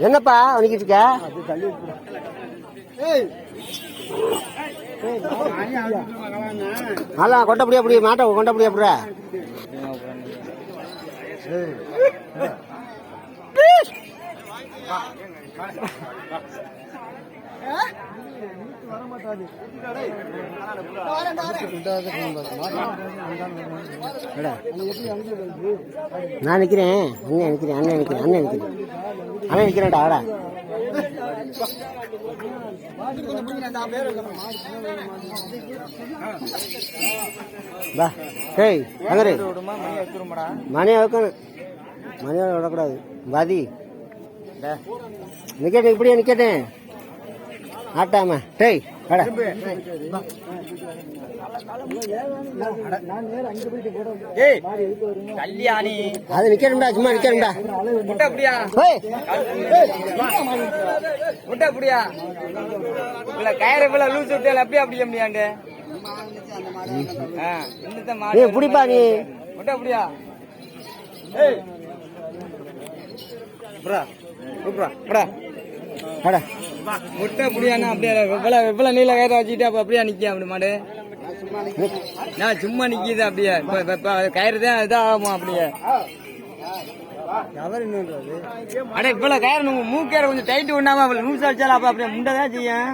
என்னப்பா வலிக்கிட்டு இருக்க? நல்லா கொண்டபடியா அப்படி மாட்டை கொண்டபடியா அப்படியா? நான் நிக்கிறேன், அண்ணன் நிக்கிறேன், அண்ணன் நிக்கிறேன், அண்ணன் நிக்கிறேன், அண்ணன் நிக்கிறேன்டா. ஆடா பா டேய் அங்கரு மணியை வைக்கணும், மணியை விடக்கூடாது. பாதி நிக்கட்டேன், இப்படியே நிக்கட்டேன் ஆட்டாம. டேய் அட அது நிக்கணும்டா, சும்மா நிக்கணும்டா. புடிப்பா நீ முட்டை புடியானா அப்படியே எவ்வளவு நீல கயிறை வச்சுக்கிட்டு அப்ப அப்படியே நிக்க அப்படி மாடு. நான் சும்மா நிக்கிது அப்படியே கயிறு தான் இதாகுமா அப்படியே. அட இவ்வளவு கயிறு மூக்கேற கொஞ்சம் டைட்டு விடாம லூஸ் அடிச்சாலும் அப்ப அப்படியே முண்டைதான் செய்யும்.